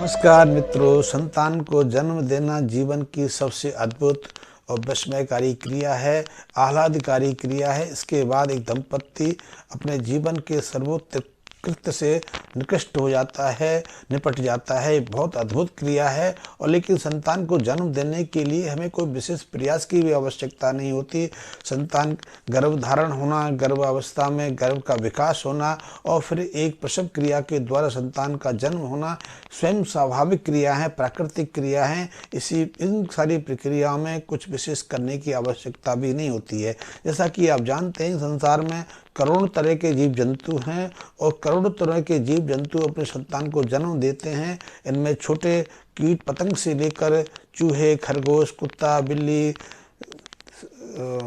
नमस्कार मित्रों। संतान को जन्म देना जीवन की सबसे अद्भुत और विस्मयकारी क्रिया है, आह्लादकारी क्रिया है। इसके बाद एक दंपति अपने जीवन के सर्वोत्कृष्ट कृत्य से निकृष्ट हो जाता है, निपट जाता है। बहुत अद्भुत क्रिया है। और लेकिन संतान को जन्म देने के लिए हमें कोई विशेष प्रयास की भी आवश्यकता नहीं होती। संतान गर्भधारण होना, गर्भावस्था में गर्भ का विकास होना और फिर एक प्रसव क्रिया के द्वारा संतान का जन्म होना स्वयं स्वाभाविक क्रिया है, प्राकृतिक क्रिया है। इन सारी प्रक्रियाओं में कुछ विशेष करने की आवश्यकता भी नहीं होती है। जैसा कि आप जानते हैं, संसार में करोड़ों तरह के जीव जंतु हैं और करोड़ों तरह के जीव जंतु अपने संतान को जन्म देते हैं। इनमें छोटे कीट पतंग से लेकर चूहे, खरगोश, कुत्ता, बिल्ली,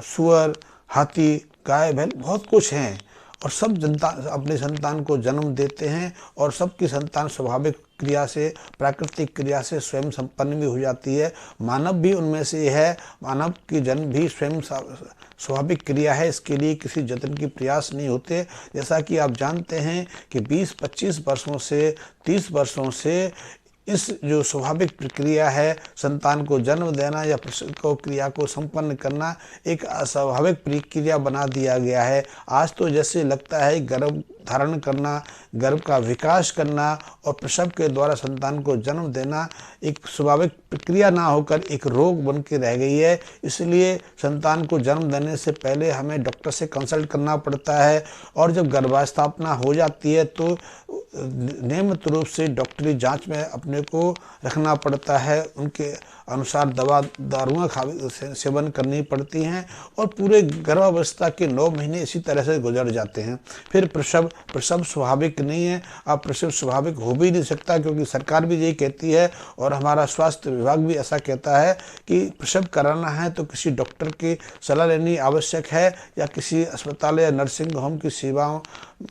सुअर, हाथी, गाय, बैल, बहुत कुछ हैं। और सब जनता अपने संतान को जन्म देते हैं और सबकी संतान स्वाभाविक क्रिया से, प्राकृतिक क्रिया से स्वयं संपन्न भी हो जाती है। मानव भी उनमें से है। मानव की जन्म भी स्वयं स्वाभाविक क्रिया है। इसके लिए किसी जतन की प्रयास नहीं होते। जैसा कि आप जानते हैं कि 20-25 वर्षों से, 30 वर्षों से इस जो स्वाभाविक प्रक्रिया है, संतान को जन्म देना या प्रसव को क्रिया को संपन्न करना, एक अस्वाभाविक प्रक्रिया बना दिया गया है। आज तो जैसे लगता है गर्भ धारण करना, गर्भ का विकास करना और प्रसव के द्वारा संतान को जन्म देना एक स्वाभाविक प्रक्रिया ना होकर एक रोग बन के रह गई है। इसलिए संतान को जन्म देने से पहले हमें डॉक्टर से कंसल्ट करना पड़ता है और जब गर्भास्थापना हो जाती है तो नियमित रूप से डॉक्टरी जांच में अपने को रखना पड़ता है। उनके अनुसार दारुआं सेवन करनी पड़ती हैं और पूरे गर्भावस्था के 9 महीने इसी तरह से गुजर जाते हैं। फिर प्रसव स्वाभाविक नहीं है। अब प्रसव स्वाभाविक हो भी नहीं सकता, क्योंकि सरकार भी यही कहती है और हमारा स्वास्थ्य विभाग भी ऐसा कहता है कि प्रसव कराना है तो किसी डॉक्टर की सलाह लेनी आवश्यक है या किसी अस्पताल या नर्सिंग होम की सेवाओं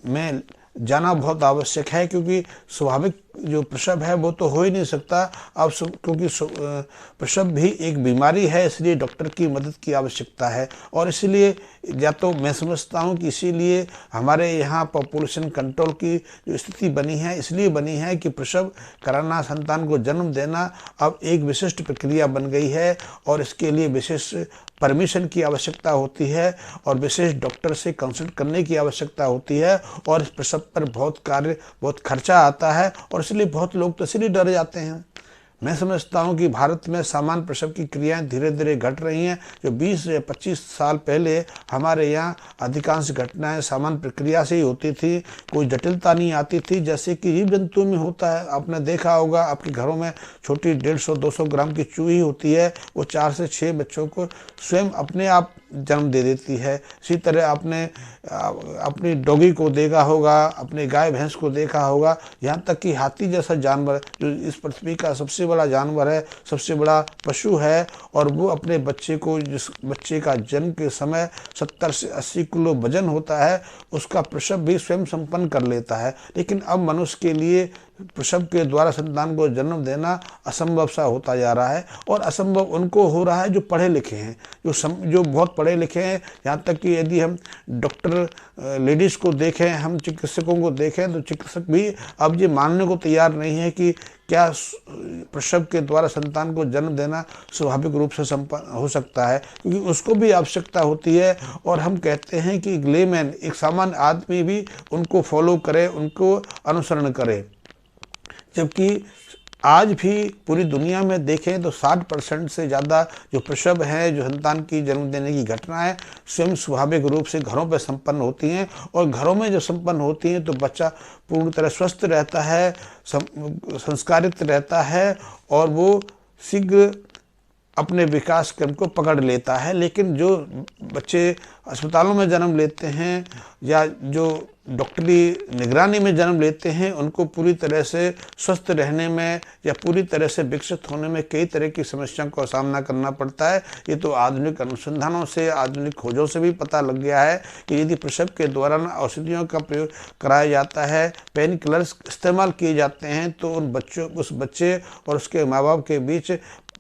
में जाना बहुत आवश्यक है, क्योंकि स्वाभाविक जो प्रसव है वो तो हो ही नहीं सकता। अब क्योंकि प्रसव भी एक बीमारी है, इसलिए डॉक्टर की मदद की आवश्यकता है। और इसलिए या तो मैं समझता हूँ कि इसीलिए हमारे यहाँ पॉपुलेशन कंट्रोल की जो स्थिति बनी है, इसलिए बनी है कि प्रसव कराना, संतान को जन्म देना अब एक विशिष्ट प्रक्रिया बन गई है और इसके लिए विशेष परमिशन की आवश्यकता होती है और विशेष डॉक्टर से कंसल्ट करने की आवश्यकता होती है। और इस प्रसव पर बहुत खर्चा आता है और इसलिए बहुत लोग तो इसलिए डर जाते हैं। मैं समझता हूं कि भारत में सामान्य प्रसव की क्रियाएं धीरे धीरे घट रही हैं। जो 20 या 25 साल पहले हमारे यहाँ अधिकांश घटनाएं सामान्य प्रक्रिया से ही होती थी, कोई जटिलता नहीं आती थी, जैसे कि जीव जंतु में होता है। आपने देखा होगा, आपके घरों में छोटी 150-200 ग्राम की चूही होती है, वो 4 से 6 बच्चों को स्वयं अपने आप जन्म दे देती है। इसी तरह आपने अपनी डॉगी को देखा होगा, अपने गाय भैंस को देखा होगा, यहाँ तक कि हाथी जैसा जानवर जो इस पृथ्वी का सबसे बड़ा जानवर है, सबसे बड़ा पशु है, और वो अपने बच्चे को, जिस बच्चे का जन्म के समय 70 से 80 किलो वजन होता है, उसका प्रसव भी स्वयं संपन्न कर लेता है। लेकिन अब मनुष्य के लिए प्रसव के द्वारा संतान को जन्म देना असंभव सा होता जा रहा है। और असंभव उनको हो रहा है जो पढ़े लिखे हैं, जो बहुत पढ़े लिखे हैं। यहाँ तक कि यदि हम डॉक्टर लेडीज़ को देखें, हम चिकित्सकों को देखें, तो चिकित्सक भी अब ये मानने को तैयार नहीं है कि क्या प्रसव के द्वारा संतान को जन्म देना स्वाभाविक रूप से संपन्न हो सकता है, क्योंकि उसको भी आवश्यकता होती है। और हम कहते हैं कि लेमैन, एक सामान्य आदमी भी उनको फॉलो करे, उनको अनुसरण करे। जबकि आज भी पूरी दुनिया में देखें तो 60% से ज़्यादा जो प्रसव हैं, जो संतान की जन्म देने की घटनाएं स्वयं स्वाभाविक रूप से घरों पर संपन्न होती हैं। और घरों में जब संपन्न होती हैं तो बच्चा पूर्ण तरह स्वस्थ रहता है, संस्कारित रहता है और वो शीघ्र अपने विकास क्रम को पकड़ लेता है। लेकिन जो बच्चे अस्पतालों में जन्म लेते हैं या जो डॉक्टरी निगरानी में जन्म लेते हैं, उनको पूरी तरह से स्वस्थ रहने में या पूरी तरह से विकसित होने में कई तरह की समस्याओं का सामना करना पड़ता है। ये तो आधुनिक अनुसंधानों से, आधुनिक खोजों से भी पता लग गया है कि यदि प्रसव के दौरान औषधियों का प्रयोग कराया जाता है, पेन किलर्स इस्तेमाल किए जाते हैं, तो उस बच्चे और उसके माँ बाप के बीच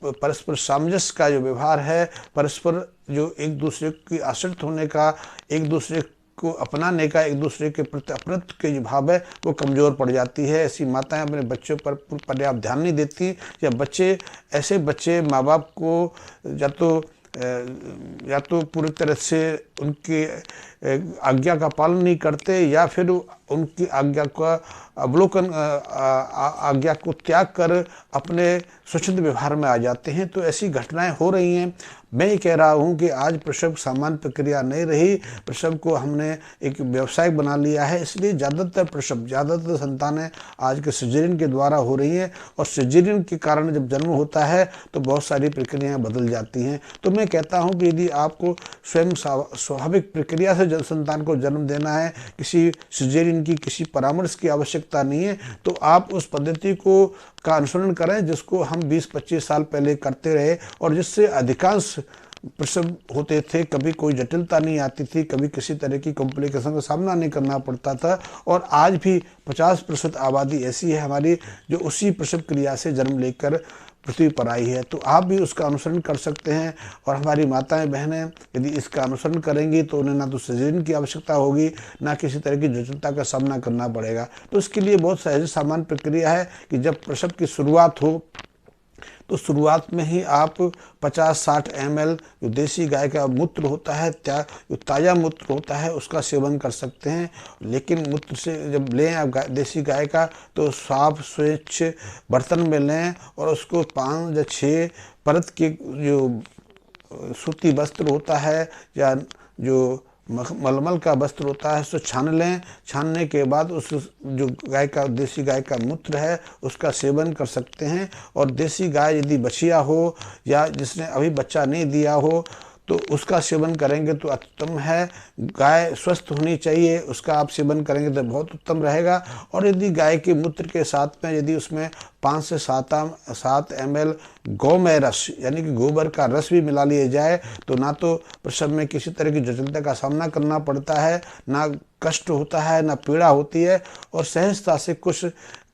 परस्पर सामंजस्य का जो व्यवहार है, परस्पर जो एक दूसरे की आश्रित होने का, एक दूसरे को अपनाने का, एक दूसरे के प्रति अपनत्व के जो भाव है वो कमज़ोर पड़ जाती है। ऐसी माताएं अपने बच्चों पर पर्याप्त ध्यान नहीं देती, या ऐसे बच्चे माँ बाप को या तो पूरी तरह से उनकी आज्ञा का पालन नहीं करते, या फिर उनकी आज्ञा का अवलोकन आज्ञा को त्याग कर अपने स्वच्छंद व्यवहार में आ जाते हैं। तो ऐसी घटनाएं हो रही हैं। मैं ये कह रहा हूँ कि आज प्रसव सामान्य प्रक्रिया नहीं रही, प्रसव को हमने एक व्यवसाय बना लिया है। इसलिए ज़्यादातर संतानें आज के सिजेरियन के द्वारा हो रही हैं, और सिजेरियन के कारण जब जन्म होता है तो बहुत सारी प्रक्रियाएं बदल जाती हैं। तो मैं कहता हूं कि यदि आपको स्वयं स्वाभाविक प्रक्रिया से संतान को जन्म देना है, किसी सिजेरियन की किसी परामर्श की आवश्यकता नहीं है, तो आप उस पद्धति का अनुसरण करें जिसको हम 20-25 साल पहले करते रहे, और जिससे अधिकांश प्रसव होते थे। कभी कोई जटिलता नहीं आती थी, कभी किसी तरह की कॉम्प्लिकेशन का सामना नहीं करना पड़ता था। और आज भी 50% आबादी ऐसी है हमारी जो उसी प्रसव क्रिया से जन्म लेकर पृथ्वी पर आई है। तो आप भी उसका अनुसरण कर सकते हैं, और हमारी माताएं बहनें यदि इसका अनुसरण करेंगी तो उन्हें ना तो सिजेरियन की आवश्यकता होगी, ना किसी तरह की जटिलता का सामना करना पड़ेगा। तो इसके लिए बहुत सहज सामान्य प्रक्रिया है कि जब प्रसव की शुरुआत हो तो शुरुआत में ही आप 50-60 ml जो देसी गाय का मूत्र होता है, जो ताज़ा मूत्र होता है, उसका सेवन कर सकते हैं। लेकिन मूत्र से जब लें आप देसी गाय का, तो साफ स्वच्छ बर्तन में लें, और उसको 5 या 6 परत के जो सूती वस्त्र होता है या जो मलमल का वस्त्र होता है उसको छान लें। छानने के बाद उस जो देसी गाय का मूत्र है उसका सेवन कर सकते हैं। और देसी गाय यदि बछिया हो या जिसने अभी बच्चा नहीं दिया हो तो उसका सेवन करेंगे तो उत्तम है। गाय स्वस्थ होनी चाहिए, उसका आप सेवन करेंगे तो बहुत उत्तम रहेगा। और यदि गाय के मूत्र के साथ में यदि उसमें 5 से 7 ml गौमय रस यानी कि गोबर का रस भी मिला लिया जाए तो ना तो प्रसव में किसी तरह की जटिलता का सामना करना पड़ता है, ना कष्ट होता है, ना पीड़ा होती है, और सहजता से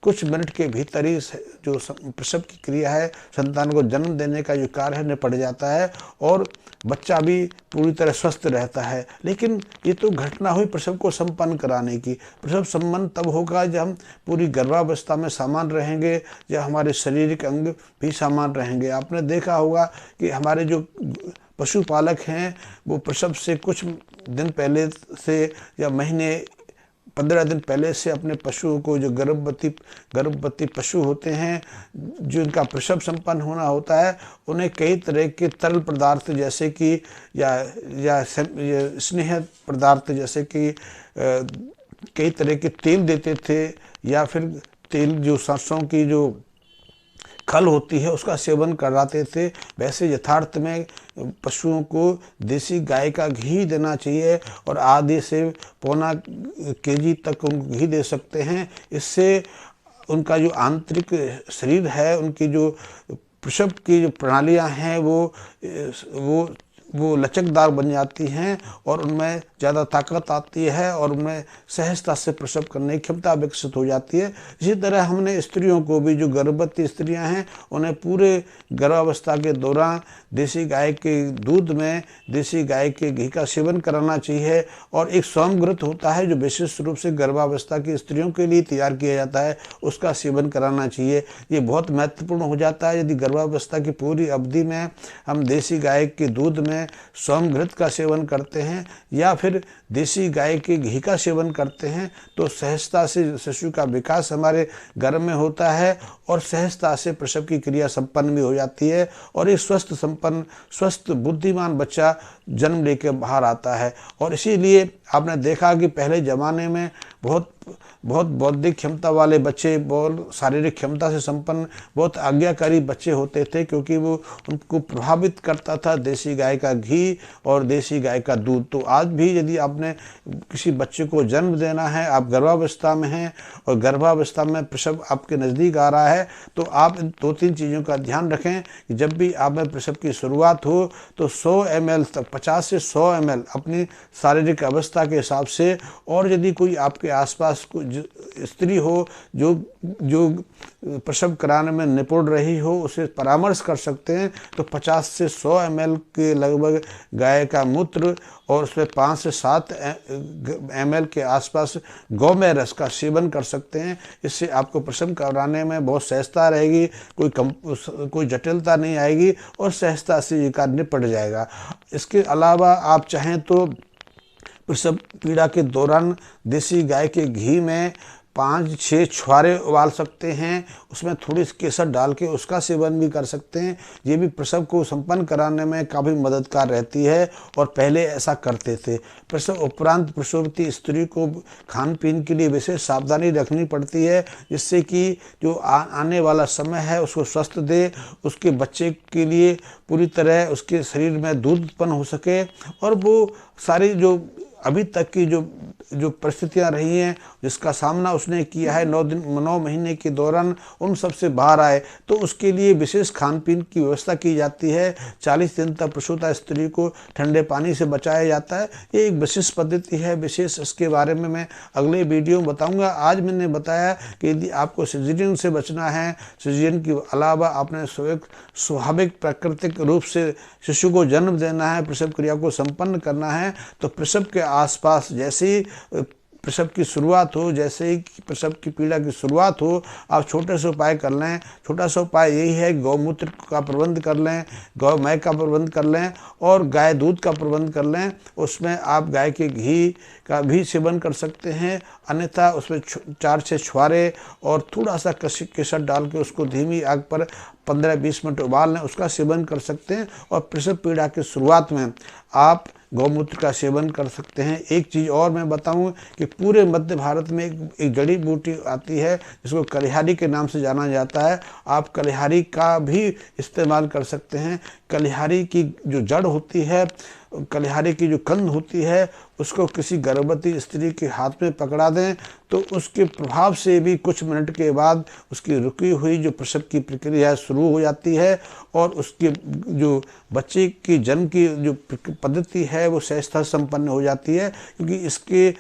कुछ मिनट के भीतर ही जो प्रसव की क्रिया है, संतान को जन्म देने का जो कार्य है निपट जाता है, और बच्चा भी पूरी तरह स्वस्थ रहता है। लेकिन ये तो घटना हुई प्रसव को संपन्न कराने की। प्रसव संपन्न तब होगा जब हम पूरी गर्भावस्था में सामान रहेंगे, जब हमारे शारीरिक अंग भी सामान रहेंगे। आपने देखा होगा कि हमारे जो पशुपालक हैं वो प्रसव से कुछ दिन पहले से या महीने 15 दिन पहले से अपने पशुओं को, जो गर्भवती पशु होते हैं जिनका प्रसव संपन्न होना होता है, उन्हें कई तरह के तरल पदार्थ जैसे कि या स्नेह पदार्थ जैसे कि कई तरह के तेल देते थे, या फिर तेल जो सरसों की जो खल होती है उसका सेवन कराते थे। वैसे यथार्थ में पशुओं को देसी गाय का घी देना चाहिए, और आधे से पौना kg तक उनको घी दे सकते हैं। इससे उनका जो आंतरिक शरीर है, उनकी जो प्रसव की जो प्रणालियां हैं वो लचकदार बन जाती हैं, और उनमें ज़्यादा ताकत आती है, और उनमें सहजता से प्रसव करने की क्षमता विकसित हो जाती है। इसी तरह हमने स्त्रियों को भी, जो गर्भवती स्त्रियां हैं, उन्हें पूरे गर्भावस्था के दौरान देसी गाय के दूध में देसी गाय के घी का सेवन कराना चाहिए। और एक सोमघृत होता है जो विशेष रूप से गर्भावस्था की स्त्रियों के लिए तैयार किया जाता है, उसका सेवन कराना चाहिए। ये बहुत महत्वपूर्ण हो जाता है। यदि गर्भावस्था की पूरी अवधि में हम देसी गाय के दूध में सोमघृत का सेवन करते हैं या फिर देसी गाय के घी का सेवन करते हैं तो सहजता से शिशु का विकास हमारे गर्भ में होता है, और सहजता से प्रसव की क्रिया संपन्न भी हो जाती है, और एक स्वस्थ बुद्धिमान बच्चा जन्म लेकर बाहर आता है। और इसीलिए आपने देखा कि पहले ज़माने में बहुत बौद्धिक क्षमता वाले बच्चे, बहुत शारीरिक क्षमता से संपन्न, बहुत आज्ञाकारी बच्चे होते थे, क्योंकि वो उनको प्रभावित करता था देसी गाय का घी और देसी गाय का दूध। तो आज भी यदि आपने किसी बच्चे को जन्म देना है, आप गर्भावस्था में हैं और गर्भावस्था में प्रसव आपके नज़दीक आ रहा है, तो आप इन 2-3 चीज़ों का ध्यान रखें कि जब भी आप में प्रसव की शुरुआत हो तो 100 ml तक, 50 से 100 ml अपनी शारीरिक अवस्था के हिसाब से, और यदि कोई आपके आसपास स्त्री हो जो जो प्रसव कराने में निपुण रही हो, उसे परामर्श कर सकते हैं। तो 50 से 100 ml के लगभग गाय का मूत्र और उसमें 5 से 7 ml के आसपास गौमय रस का सेवन कर सकते हैं। इससे आपको प्रसव कराने में बहुत सहजता रहेगी, कोई जटिलता नहीं आएगी और सहजता से ये कार्य निपट जाएगा। इसके अलावा आप चाहें तो प्रसव पीड़ा के दौरान देसी गाय के घी में 5-6 छुहारे उबाल सकते हैं, उसमें थोड़ी सी केसर डाल के उसका सेवन भी कर सकते हैं। ये भी प्रसव को संपन्न कराने में काफ़ी मददगार रहती है और पहले ऐसा करते थे। प्रसव उपरांत प्रसूति स्त्री को खान पीन के लिए विशेष सावधानी रखनी पड़ती है, जिससे कि जो आने वाला समय है उसको स्वस्थ दे, उसके बच्चे के लिए पूरी तरह उसके शरीर में दूध उत्पन्न हो सके और वो सारी जो अभी तक की जो परिस्थितियां रही हैं, जिसका सामना उसने किया है 9 महीने के दौरान, उन सब से बाहर आए। तो उसके लिए विशेष खान पीन की व्यवस्था की जाती है। 40 दिन तक प्रसूता स्त्री को ठंडे पानी से बचाया जाता है। ये एक विशेष पद्धति है, विशेष इसके बारे में मैं अगले वीडियो में बताऊँगा। आज मैंने बताया कि यदि आपको सिजेरियन से बचना है, सिजेरियन के अलावा आपने स्वाभाविक प्राकृतिक रूप से शिशु को जन्म देना है, प्रसव क्रिया को संपन्न करना है, तो प्रसव के आसपास जैसे ही प्रसव की शुरुआत हो, जैसे ही प्रसव की पीड़ा की शुरुआत हो, आप छोटे से उपाय कर लें। छोटा सा उपाय यही है, गौमूत्र का प्रबंध कर लें, गौमय का प्रबंध कर लें और गाय दूध का प्रबंध कर लें। उसमें आप गाय के घी का भी सेवन कर सकते हैं, अन्यथा उसमें 4-6 छुहारे और थोड़ा सा केसर डाल के उसको धीमी आग पर 15-20 मिनट उबाल लें, उसका सेवन कर सकते हैं। और प्रसव पीड़ा की शुरुआत में आप गौमूत्र का सेवन कर सकते हैं। एक चीज़ और मैं बताऊं कि पूरे मध्य भारत में एक जड़ी बूटी आती है जिसको कलिहारी के नाम से जाना जाता है। आप कलिहारी का भी इस्तेमाल कर सकते हैं। कलिहारी की जो जड़ होती है, कलिहारी की जो कंद होती है, उसको किसी गर्भवती स्त्री के हाथ में पकड़ा दें तो उसके प्रभाव से भी कुछ मिनट के बाद उसकी रुकी हुई जो प्रसव की प्रक्रिया शुरू हो जाती है और उसके जो बच्चे की जन्म की जो पद्धति है वो सहजता संपन्न हो जाती है, क्योंकि इसके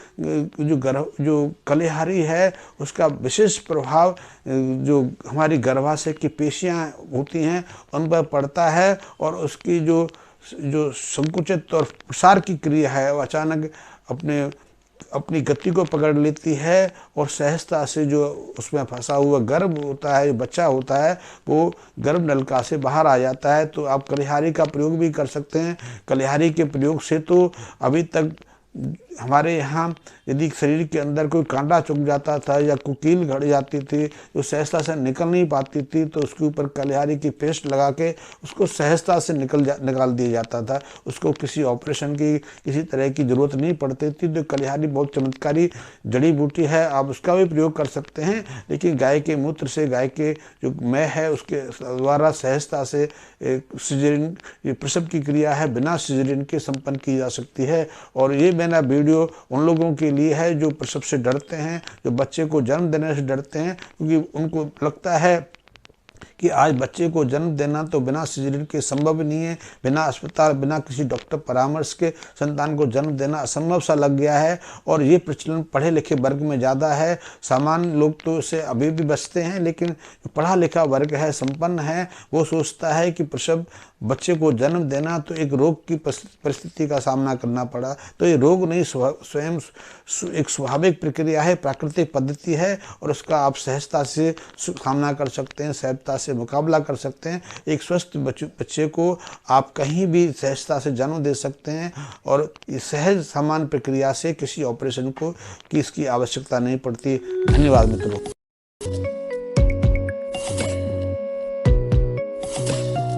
जो कलिहारी है उसका विशेष प्रभाव जो हमारी गर्भाशय की पेशियां होती हैं उन पर पड़ता है और उसकी जो संकुचित और प्रसार की क्रिया है वो अचानक अपनी गति को पकड़ लेती है और सहजता से जो उसमें फंसा हुआ गर्भ होता है, जो बच्चा होता है, वो गर्भ नलिका से बाहर आ जाता है। तो आप कलिहारी का प्रयोग भी कर सकते हैं। कलिहारी के प्रयोग से तो अभी तक हमारे यहाँ यदि शरीर के अंदर कोई कांटा चुभ जाता था या कुकील घड़ जाती थी, जो सहजता से निकल नहीं पाती थी, तो उसके ऊपर कलिहारी की पेस्ट लगा के उसको सहजता से निकाल दिया जाता था। उसको किसी ऑपरेशन की किसी तरह की ज़रूरत नहीं पड़ती थी। तो कलिहारी बहुत चमत्कारी जड़ी बूटी है, आप उसका भी प्रयोग कर सकते हैं। लेकिन गाय के मूत्र से, गाय के जो मैं है उसके द्वारा सहजता से सिजेरियन प्रसव की क्रिया है बिना सिजेरियन के संपन्न की जा सकती है। और ये मेरा वीडियो उन लोगों के लिए है जो प्रसव से डरते हैं, जो बच्चे को जन्म देने से डरते हैं, क्योंकि उनको लगता है कि आज बच्चे को जन्म देना तो बिना सिजेरियन के संभव नहीं है, बिना अस्पताल, बिना किसी डॉक्टर परामर्श के संतान को जन्म देना असंभव सा लग गया है। और ये प्रचलन पढ़े लिखे वर्ग में ज़्यादा है। सामान्य लोग तो इससे अभी भी बचते हैं, लेकिन जो पढ़ा लिखा वर्ग है, संपन्न है, वो सोचता है कि प्रसव बच्चे को जन्म देना तो एक रोग की परिस्थिति का सामना करना पड़ा। तो ये रोग नहीं, स्वयं एक स्वाभाविक प्रक्रिया है, प्राकृतिक पद्धति है और उसका आप सहजता से सामना कर सकते हैं, सहजता से मुकाबला कर सकते हैं। एक स्वस्थ बच्चे को आप कहीं भी सहजता से जन्म दे सकते हैं और सहज सामान्य प्रक्रिया से किसी ऑपरेशन की इसकी आवश्यकता नहीं पड़ती। धन्यवाद मित्रों।